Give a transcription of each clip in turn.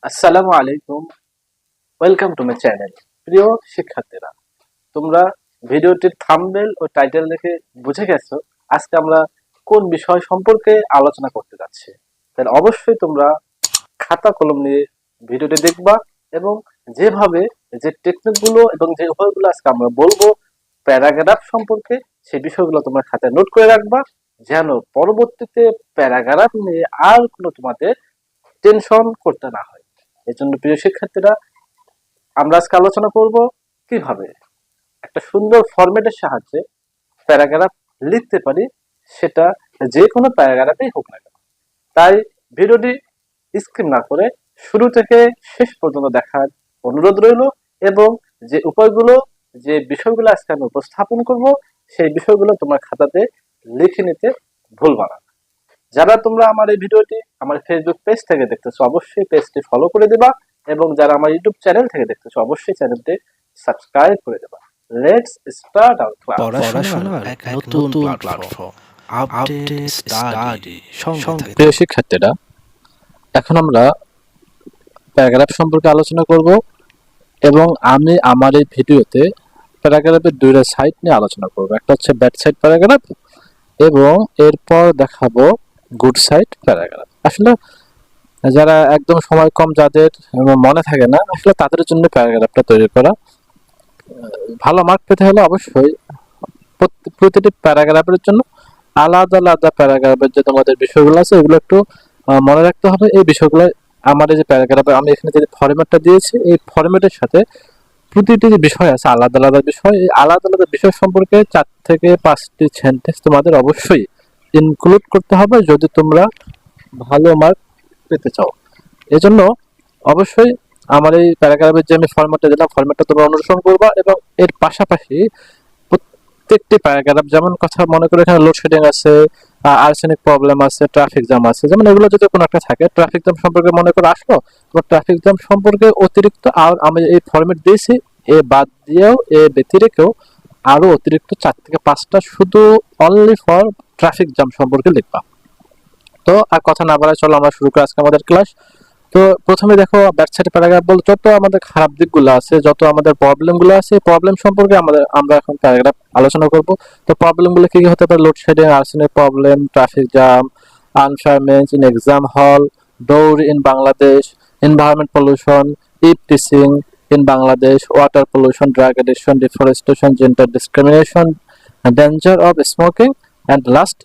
আসসালামু আলাইকুম। Welcome to my channel. প্রিয় শিক্ষার্থীরা, তোমরা ভিডিওটির থাম্বনেল ও টাইটেল দেখে বুঝে গেছো আজকে আমরা কোন বিষয় সম্পর্কে আলোচনা করতে যাচ্ছি। তাহলে অবশ্যই তোমরা খাতা কলম নিয়ে ভিডিওটি দেখবা এবং যেভাবে যে টেকনিকগুলো এবং যে উপায়গুলো আজকে আমরা বলবো প্যারাগ্রাফ সম্পর্কে, সেই বিষয়গুলো তোমরা খাতায় নোট করে রাখবা, যেন পরবর্তীতে প্যারাগ্রাফ নিয়ে আর কোনো তোমাদের টেনশন করতে না হয়। এই জন্য প্রিয় শিক্ষার্থীরা, আমরা আজকে আলোচনা করব কিভাবে একটা সুন্দর ফরম্যাটের সাহায্যে প্যারাগ্রাফ লিখতে পারি, সেটা যে কোনো প্যারাগ্রাফেই হোক না কেন। তাই ভিডিওটি স্কিপ না করে শুরু থেকে শেষ পর্যন্ত দেখার অনুরোধ রইল এবং যে উপায়গুলো, যে বিষয়গুলো আজকে আমি উপস্থাপন করব, সেই বিষয়গুলো তোমার খাতাতে লিখে নিতে ভুলবা না। যারা তোমরা আমার এই ভিডিওটি আমার ফেসবুক পেজ থেকে দেখতেছো, অবশ্যই পেজটি ফলো করে দিবা এবং যারা আমার ইউটিউব চ্যানেল থেকে দেখতেছো, অবশ্যই চ্যানেলটি সাবস্ক্রাইব করে দেবা। Let's start our class. পড়াশোনার এক নতুন প্ল্যাটফর্ম আপডেট স্টাডি সঙ্গে প্রিয় শিক্ষার্থীরা, এখন আমরা প্যারাগ্রাফ সম্পর্কে আলোচনা করব এবং আমি আমার এই ভিডিওতে প্যারাগ্রাফের দুইটা সাইড নিয়ে আলোচনা করব। একটা হচ্ছে ব্যাড সাইড প্যারাগ্রাফ এবং এরপর দেখাবো গুড সাইড প্যারাগ্রাফ। আসলে যারা একদম সময় কম, যাদের মনে থাকে না, আসলে তাদের জন্য প্যারাগ্রাফটা তৈরি করা। ভালো মার্ক পেতে হলে অবশ্যই প্রতিটি প্যারাগ্রাফের জন্য আলাদা আলাদা প্যারাগ্রাফের যে তোমাদের বিষয়গুলো আছে, এগুলো একটু মনে রাখতে হবে। এই বিষয়গুলো আমার এই যে প্যারাগ্রাফে আমি এখানে যে ফরম্যাটটা দিয়েছি, এই ফরম্যাটের সাথে প্রতিটি যে বিষয় আছে আলাদা আলাদা বিষয়, এই আলাদা আলাদা বিষয় সম্পর্কে 4 থেকে 5টি সেন্টেন্স তোমাদের অবশ্যই ইনক্লুড করতে হবে যদি তোমরা ভালো মার্ক পেতে চাও। এজন্য অবশ্যই আমার এই প্যারাগ্রাফের যে আমি ফরম্যাটটা দিলাম, ফরম্যাটটা তোমরা অনুসরণ করবা এবং এর পাশাপাশি প্রত্যেকটি প্যারাগ্রাফ, যেমন কথা মনে করে এখানে লোডশেডিং আছে, আর্সেনিক প্রবলেম আছে, ট্রাফিক জ্যাম আছে, যেমন এগুলো যদি কোনো একটা থাকে, ট্রাফিক জ্যাম সম্পর্কে মনে করে আসলো, তোমার ট্রাফিক জ্যাম সম্পর্কে অতিরিক্ত আর আমি এই ফরম্যাট দিয়েছি, এ বাদ দিয়েও এ ব্যতিরেকেও আরো অতিরিক্ত 4 থেকে 5টা শুধু অনলি ফর ট্রাফিক জ্যাম সম্পর্কে লিখবা। তো আর কথা না বাড়ায় চলো আমরা শুরু করি আজকে আমাদের ক্লাস। তো প্রথমে দেখো ব্যাড সাইড প্যারাগ্রাফ বলতে যত আমাদের খারাপ দিকগুলো আছে, যত আমাদের প্রবলেমগুলো আছে, প্রবলেম সম্পর্কে আমরা এখন প্যারাগ্রাফ আলোচনা করব। তো প্রবলেমগুলো কি কি হতে পারে? Load shedding, arsenic problem, traffic jam, unfairness in exam hall, dowry in Bangladesh, environment pollution, eve teasing in Bangladesh, water pollution, drug addiction, deforestation, gender discrimination, danger of smoking and last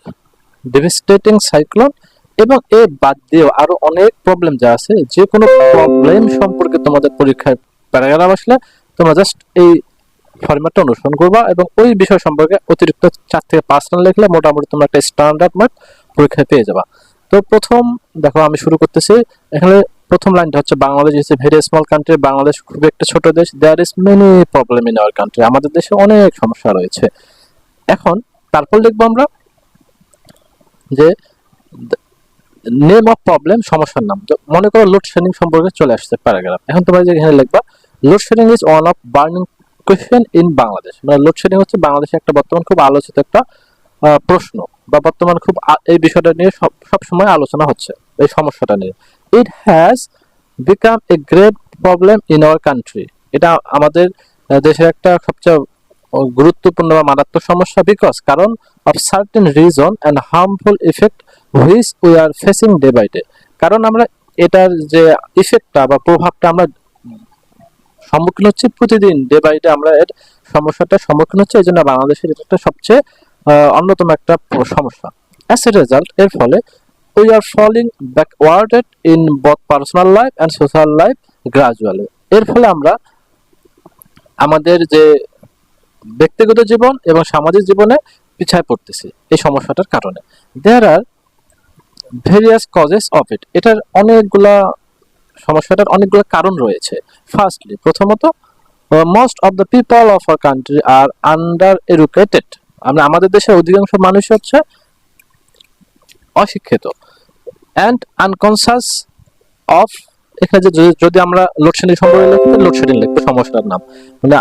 devastating cyclone. এবং এর বাদ দিয়েও আরো অনেক প্রবলেম যা আছে, যে কোনো প্রবলেম সম্পর্কে তোমাদের পরীক্ষায় প্যারাগ্রাফ আসলে তোমরা জাস্ট এই ফরম্যাটটা অনুসরণ করবা এবং ওই বিষয় সম্পর্কে অতিরিক্ত 4 থেকে 5 লাইন লিখলে মোটামুটি তোমরা একটা স্ট্যান্ডার্ড মার্ক পরীক্ষায় পেয়ে যাবা। তো প্রথম দেখো আমি শুরু করতেছি। এখানে প্রথম লাইনটা হচ্ছে Bangladesh is a very small country. Bangladesh খুব একটা ছোট দেশ। There is many problem in our country. আমাদের দেশে অনেক সমস্যা রয়েছে। এখন তারপর লিখবো আমরা যে নেম অফ প্রবলেম, সমস্যার নাম। তো মনে করো লোডশেডিং সম্পর্কে চলে আসছে প্যারাগ্রাফ। এখন তোমরা যে এখানে লিখবা load shedding is one of burning question in Bangladesh. মানে লোডশেডিং হচ্ছে বাংলাদেশে একটা বর্তমান খুব আলোচিত একটা প্রশ্ন, বা বর্তমান খুব এই বিষয়টা নিয়ে সব সময় আলোচনা হচ্ছে, এই সমস্যাটা নিয়ে। It has become a great problem in our country. এটা আমাদের দেশের একটা সবচেয়ে গুরুত্বপূর্ণ বা মারাত্মক সমস্যা, বিকজ কারণ of certain reason and harmful effect which we are facing day by day. কারণ আমরা এটার যে ইফেক্টটা বা প্রভাবটা আমরা সম্মুখীন হচ্ছি প্রতিদিন, ডে বাই ডে আমরা এর সমস্যাটার সম্মুখীন হচ্ছে। এই জন্য বাংলাদেশের এটা একটা সবচেয়ে অন্যতম একটা সমস্যা। অ্যাজ এ রেজাল্ট, এর ফলে we are falling backwarded in both personal life and social life gradually. এর ফলে আমরা আমাদের যে ব্যক্তিগত জীবন এবং সামাজিক জীবনে পিছায় পড়তেছি এই সমস্যাটার কারণে। There are various causes of it. এটার অনেকগুলা, সমস্যাটার অনেকগুলো কারণ রয়েছে। ফার্স্টলি, প্রথমত, most of the people of our country are under educated. আমরা আমাদের দেশের অধিকাংশ মানুষ হচ্ছে অশিক্ষিত। অ্যান্ড আনকনসাস অফ, এখানে যে যদি আমরা লোডশেডিং সম্পর্কে লিখতে, লোডশেডিং লিখবো সমস্যার নাম। মানে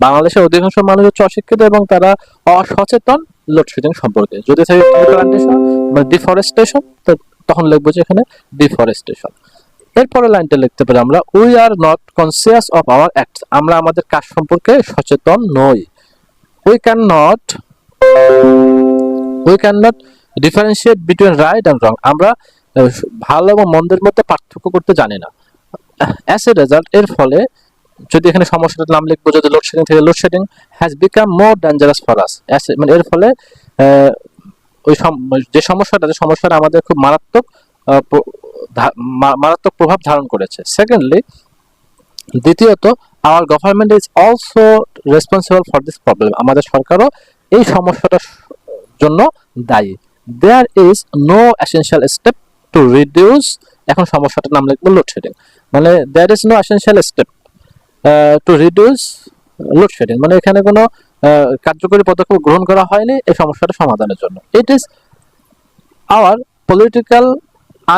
বাংলাদেশের অধিকাংশ মানুষ হচ্ছে অশিক্ষিত এবং তারা অসচেতন লোডশেডিং সম্পর্কে। যদি থাকে প্লান্টেশন মানে ডিফরেস্টেশন, তখন লিখবো যে এখানে ডিফরেস্টেশন। এরপরে লাইনটা লিখতে পারি আমরা, we are not conscious of our act, আমরা আমাদের কাজ সম্পর্কে সচেতন নই। We can not differentiate between right and রং, আমরা ভালো এবং মন্দের মধ্যে পার্থক্য করতে জানি না। অ্যাজ এ রেজাল্ট, এর ফলে, যদি এখানে সমস্যাটার নাম লিখবো, যদি লোডশেডিং থেকে, load shedding has become more dangerous for us, মানে এর ফলে ওই যে সমস্যাটা আমাদের খুব মারাত্মক প্রভাব ধারণ করেছে। সেকেন্ডলি, দ্বিতীয়ত, our government is also responsible for this problem, আমাদের সরকারও এই সমস্যাটার জন্য দায়ী। There is no essential step to reduce, এখন সমস্যাটার নাম লিখবো লোডশেডিং, মানে there is no essential step to reduce load shedding, মানে এখানে কোনো কার্যকরী পদক্ষেপ গ্রহণ করা হয়নি এই সমস্যাটা সমাধানের জন্য। It is our political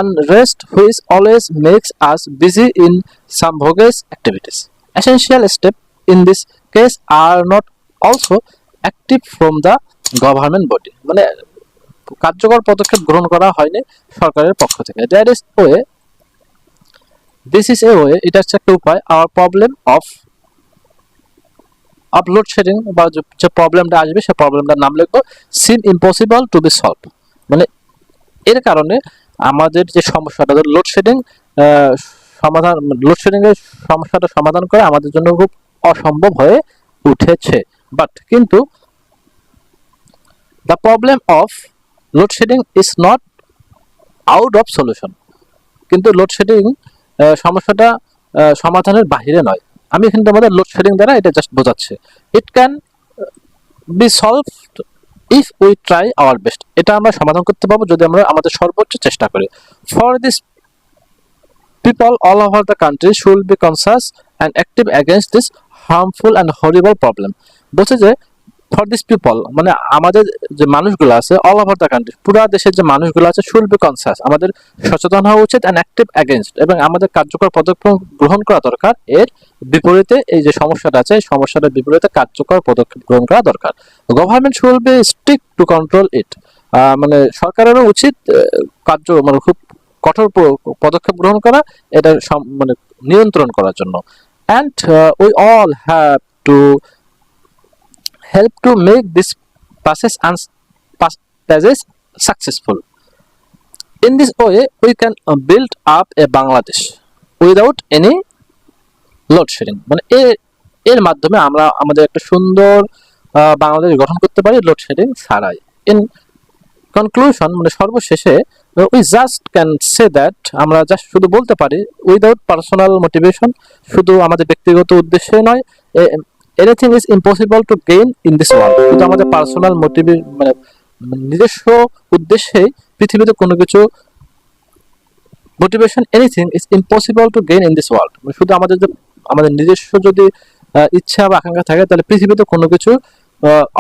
unrest which always makes us busy in some bogus activities. Essential steps in this case are not also active from the government body, মানে কার্যকর পদক্ষেপ গ্রহণ করা হয়নি সরকারের পক্ষ থেকে। There is a way, this is a way, এটা হচ্ছে একটা উপায়, our problem of লোডশেডিং বা যে প্রবলেমটা আসবে সেই প্রবলেমটার নাম লিখবো seem impossible to be solved, মানে এর কারণে আমাদের যে সমস্যাটা লোডশেডিং এর সমস্যাটা সমাধান করা আমাদের জন্য খুব অসম্ভব হয়ে উঠেছে। বাট কিন্তু the problem of load shedding is not out of solution, কিন্তু লোডশেডিং সমস্যাটা সমাধানের বাহিরে নয়। আমি এখানে তোমাদের লোডশেডিং দ্বারা এটা জাস্ট বোঝাচ্ছি। It can be solved if we try our best, এটা আমরা সমাধান করতে পারবো যদি আমরা আমাদের সর্বোচ্চ চেষ্টা করি। For this people all over the country should be conscious and active against this harmful and horrible problem, বলছে যে ফর দিস পিপল, মানে আমাদের যে মানুষগুলো আছে, অল ওভার দ্য কান্ট্রি, পুরো দেশের যে মানুষগুলো আছে, শুড বি কনসাস, আমাদের সচেতন হওয়া উচিত, অ্যান্ড অ্যাক্টিভ এগেনস্ট, এবং আমাদের কার্যকর পদক্ষেপ গ্রহণ করা দরকার। এর বিপরীতে এই যে সমস্যাটা আছে, এই সমস্যাটার বিপরীতে কার্যকর পদক্ষেপ গ্রহণ করা দরকার। Government should be strict to control it, মানে সরকারেরও উচিত মানে খুব কঠোর পদক্ষেপ গ্রহণ করা এটা মানে নিয়ন্ত্রণ করার জন্য। And we all have to help to make this passes successful. In this way, we can build up a Bangladesh without any load shedding. মানে এর মাধ্যমে আমরা আমাদের একটা সুন্দর বাংলাদেশ গঠন করতে পারি লোডশেডিং ছাড়াই। ইন কনক্লুশন, মানে সর্বশেষে, we just can say that, আমরা জাস্ট শুধু বলতে পারি, উইদাউট পার্সোনাল মোটিভেশন, শুধু আমাদের ব্যক্তিগত উদ্দেশ্যে নয়, anything is impossible to gain in this world, শুধু আমাদের পার্সোনাল মানে নিজস্ব উদ্দেশ্যেই পৃথিবীতে কোনো কিছু motivation, anything is impossible to gain in this world, শুধু আমাদের নিজস্ব যদি ইচ্ছা বা আকাঙ্ক্ষা থাকে তাহলে পৃথিবীতে কোনো কিছু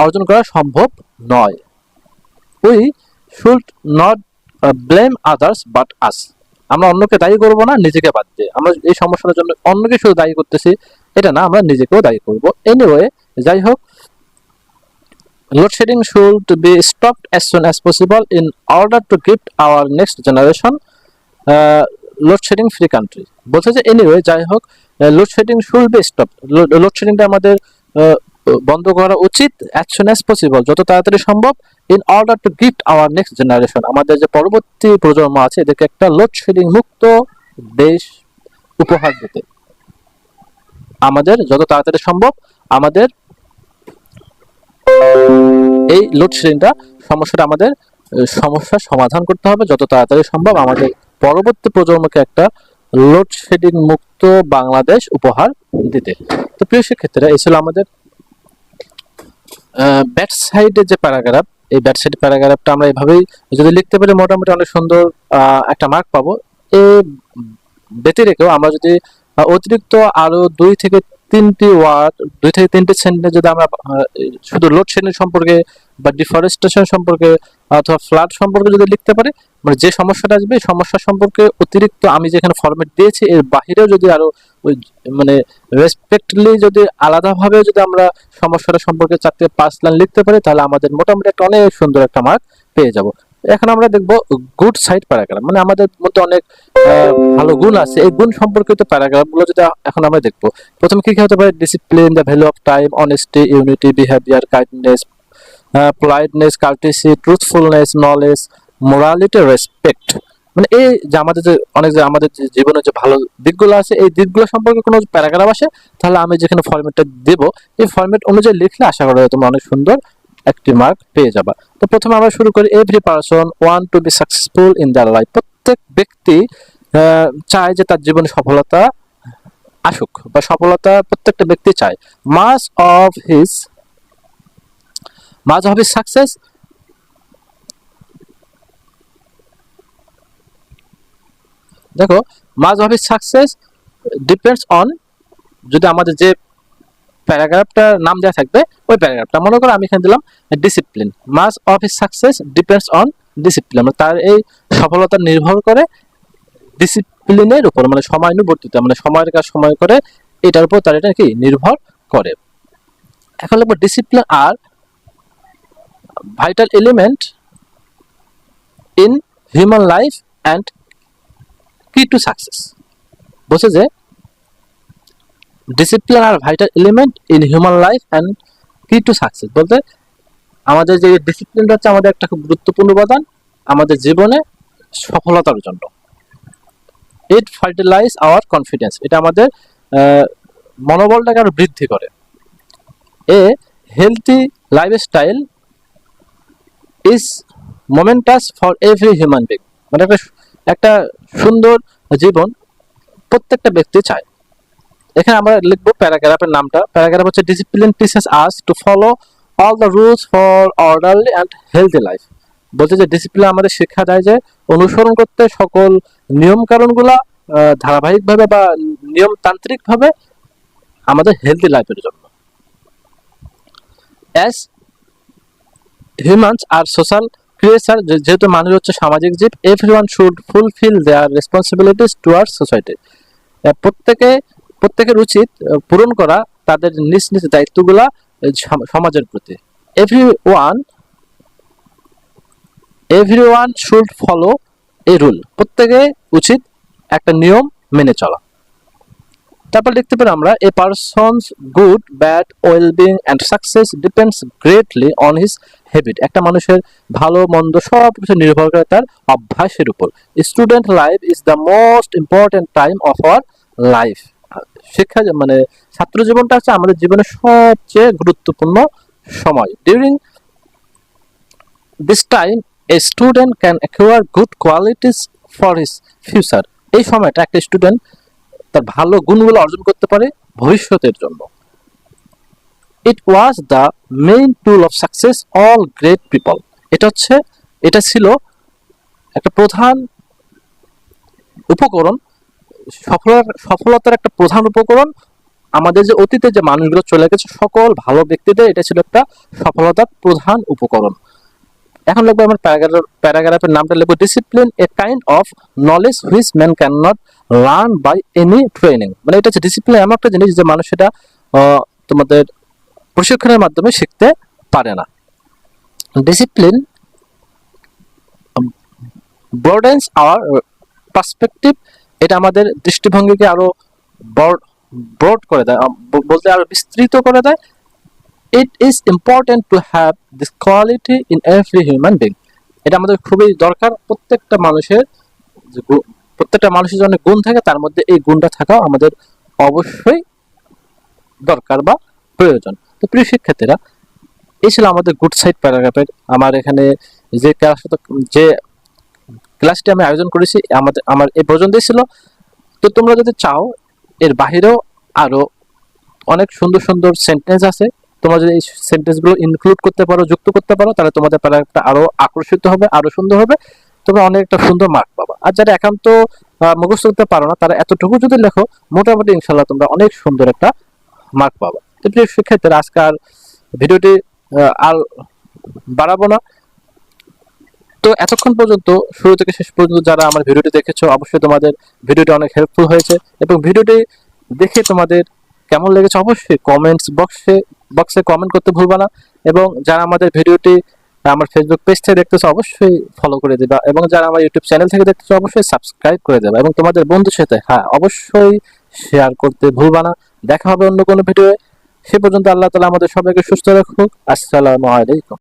অর্জন করা সম্ভব নয়। We should not blame others but us, আমরা অন্যকে দায়ী করবো না নিজেকে বাদ দিয়ে। আমরা এই সমস্যার জন্য অন্যকে শুধু দায়ী করতেছি এটা না, আমরা নিজেকেও দায়ী করব। এনিওয়ে, যাই হোক, load shedding should be stopped as soon as possible in order to give our next generation load shedding free country, বলছে যে এনিওয়ে, যাই হোক, লোডশেডিং শুড বি স্টপ, লোডশেডিংটা আমাদের বন্ধ করা উচিত as soon as possible, যত তাড়াতাড়ি সম্ভব, in order to give our next generation, আমাদের যে পরবর্তী প্রজন্ম আছে এদেরকে একটা লোডশেডিং মুক্ত দেশ উপহার দিতে আমাদের যত তাড়াতাড়ি সম্ভব আমাদের এই লোডশেডিংটা আমাদের সমস্যার সমাধান করতে হবে, যত তাড়াতাড়ি সম্ভব আমাদের পরবর্তী প্রজন্মকে একটা লোডশেডিং মুক্ত বাংলাদেশ উপহার দিতে। তো প্রিয় শিক্ষার্থীরা, এই ছিল আমাদের ব্যাট সাইডের যে প্যারাগ্রাফ, এই ব্যাট সাইড প্যারাগ্রাফটা আমরা এভাবেই যদি লিখতে পারি মোটামুটি অনেক সুন্দর একটা মার্ক পাবো। এই ব্যতিরেকেও আমরা যদি অতিরিক্ত আরো 2 থেকে 3টি ওয়ার্ড, 2 থেকে 3টি সেন্টেন্স যদি আমরা শুধু লোডশেডিং সম্পর্কে বা ডিফরেস্টেশন সম্পর্কে অথবা ফ্লাড সম্পর্কে যদি লিখতে পারি, মানে যে সমস্যাটা আসবে এই সমস্যা সম্পর্কে অতিরিক্ত আমি যেখানে ফরম্যাট দিয়েছি এর বাহিরেও যদি আরো মানে রেসপেক্টলি যদি আলাদাভাবে যদি আমরা সমস্যাটা সম্পর্কে 4 থেকে 5 লাইন লিখতে পারি তাহলে আমাদের মোটামুটি একটা অনেক সুন্দর একটা মার্ক পেয়ে যাব। এখন আমরা দেখব গুড সাইড প্যারাগ্রাফ, মানে আমাদের মধ্যে অনেক ভালো গুণ আছে, এই গুণ সম্পর্কিত প্যারাগ্রাফ গুলো যদি এখন আমরা দেখব। প্রথমে কি কি হতে পারে? Discipline, the value of time, honesty, unity, behaviour, kindness, politeness, courtesy, truthfulness, knowledge, morality, respect. মানে এই যে আমাদের যে অনেক যে আমাদের যে জীবনের যে ভালো দিকগুলো আছে, এই দিকগুলো সম্পর্কে কোনো প্যারাগ্রাফ আসে, তাহলে আমি যেখানে ফরম্যাটটা দেব, এই ফরম্যাট অনুযায়ী লিখলে আশা করা যায় তোমরা অনেক সুন্দর একটি মার্ক পেয়ে যাবা। তো প্রথমে আমরা শুরু করি, every person want to be successful in their life. প্রত্যেক ব্যক্তি চায় যে তার জীবনে সফলতা আসুক, বা সফলতা প্রত্যেকটা ব্যক্তি চায়। মাস অফ হিজ সাকসেস, দেখো mass of his success depends on, যদি আমাদের যে প্যারাগ্রাফটার নাম দেওয়া থাকবে ওই প্যারাগ্রাফটা, মনে করো আমি এখানে দিলাম discipline. Mass of his success depends on discipline, তার এই সফলতা নির্ভর করে ডিসিপ্লিনের উপর, মানে সময়ানুবর্তিতা, মানে সময়ের কাজ সময় করে, এটার উপর তার এটা কি নির্ভর করে। এখন লিখবো discipline are vital element in human life and key to success. বলছে যে discipline are vital element in human life and key to success, বলতে আমাদের যে ডিসিপ্লিনটা হচ্ছে আমাদের একটা খুব গুরুত্বপূর্ণ উপাদান আমাদের জীবনে সফলতার জন্য। ইট ফার্টিলাইজ আওয়ার কনফিডেন্স, এটা আমাদের মনোবলটাকে আরো বৃদ্ধি করে। A healthy lifestyle is momentous for every human being, মানে একটা সুন্দর জীবন প্রত্যেকটা ব্যক্তি চায়। এখানে আমরা লিখবো প্যারাগ্রাফের নামটা। প্যারাগ্রাফ হচ্ছে discipline teaches us to follow all the rules for orderly and healthy life. বলতে যে ডিসিপ্লিন আমাদের শিক্ষা দেয় যে অনুসরণ করতে সকল নিয়ম কানুনগুলা ধারাবাহিকভাবে বা নিয়মতান্ত্রিকভাবে আমাদের হেলদি লাইফের জন্য। As humans are social creature, যেহেতু মানুষ হচ্ছে সামাজিক জীব, everyone should fulfil their responsibilities towards society. প্রত্যেকের উচিত পূরণ করা তাদের নিজ নিজ দায়িত্বগুলা সমাজের প্রতি। Everyone should follow A rule, প্রত্যেকে উচিত একটা নিয়ম মেনে চলা। তারপর লিখতে পারি আমরা, a person's good bad wellbeing and success depends greatly on his habit. একটা মানুষের ভালো মন্দ সব কিছু নির্ভর করে তার অভ্যাসের উপর। Student life is the most important time of our life. শিক্ষা মানে ছাত্র জীবনটা হচ্ছে আমাদের জীবনের সবচেয়ে গুরুত্বপূর্ণ সময়। During this time a student can acquire good qualities for his future. এই সময়টা একটা স্টুডেন্ট তার ভালো গুণগুলো অর্জন করতে পারে ভবিষ্যতের জন্য। It was the main tool of success all great people. এটা ছিল একটা প্রধান উপকরণ, সফলতার একটা প্রধান উপকরণ। আমাদের যে অতীতে যে মানুষগুলো চলে গেছে সকল ভালো ব্যক্তিদের এটা ছিল একটা সফলতার প্রধান উপকরণ। এখন লিখবো আমার প্যারাগ্রাফের নামটা লিখবো discipline, a kind of knowledge which man can not learn by any training. মানে এটা হচ্ছে ডিসিপ্লিন এমন একটা জিনিস যে মানুষ এটা তোমাদের প্রশিক্ষণের মাধ্যমে শিখতে পারে না। ডিসিপ্লিন ব্রডেন্স আওয়ার পার্সপেক্টিভ, এটা আমাদের দৃষ্টিভঙ্গিকে আরো ব্রড করে দেয়, বলতে আরো বিস্তৃত করে দেয়। It is important to have this quality in every human being. এটা আমাদের খুবই দরকার, প্রত্যেকটা মানুষের জন্য গুণ থাকে, তার মধ্যে এই গুণটা থাকাও আমাদের অবশ্যই দরকার বা প্রয়োজন। তো প্রিয় শিক্ষার্থীরা, এই ছিল আমাদের গুড সাইড প্যারাগ্রাফের আমার এখানে যে ক্লাসটি আমি আয়োজন করেছি আমার এই পর্যন্তই ছিল। তো তোমরা যদি চাও এর বাহিরেও আরো অনেক সুন্দর সুন্দর সেন্টেন্স আছে, তোমরা যদি এই সেন্টেন্সগুলো ইনক্লুড করতে পারো, যুক্ত করতে পারো, তাহলে তোমাদের প্যারাগ্রাফটা আরো আকর্ষিত হবে, আরো সুন্দর হবে, তোমরা অনেকটা সুন্দর মার্ক পাবা। আর যারা একান্ত মুখস্থ করতে পারো না তারা এতটুকু যদি লেখো, মোটামুটি ইনশাল্লাহ তোমরা অনেক সুন্দর একটা মার্ক পাবা। তো প্রিয় শিক্ষার্থীরা, আজকের ভিডিওটি আর বাড়াবো না। তো এতক্ষণ পর্যন্ত শুরু থেকে শেষ পর্যন্ত যারা আমার ভিডিওটি দেখেছো, অবশ্যই তোমাদের ভিডিওটি অনেক হেল্পফুল হয়েছে, এবং ভিডিওটি দেখে তোমাদের কেমন লেগেছে অবশ্যই কমেন্টস বক্সে কমেন্ট করতে ভুলবা না। এবং যারা আমাদের ভিডিওটি আমার ফেসবুক পেজ থেকে দেখতেছো অবশ্যই ফলো করে দিবা, এবং যারা আমার ইউটিউব চ্যানেল থেকে দেখতেছো অবশ্যই সাবস্ক্রাইব করে দেবা, এবং তোমাদের বন্ধুর সাথে হ্যাঁ অবশ্যই শেয়ার করতে ভুলবা না। দেখা হবে অন্য কোনো ভিডিওয়ে। সে পর্যন্ত আল্লাহ তাআলা আমাদের সবাইকে সুস্থ রাখুক। আসসালামু আলাইকুম।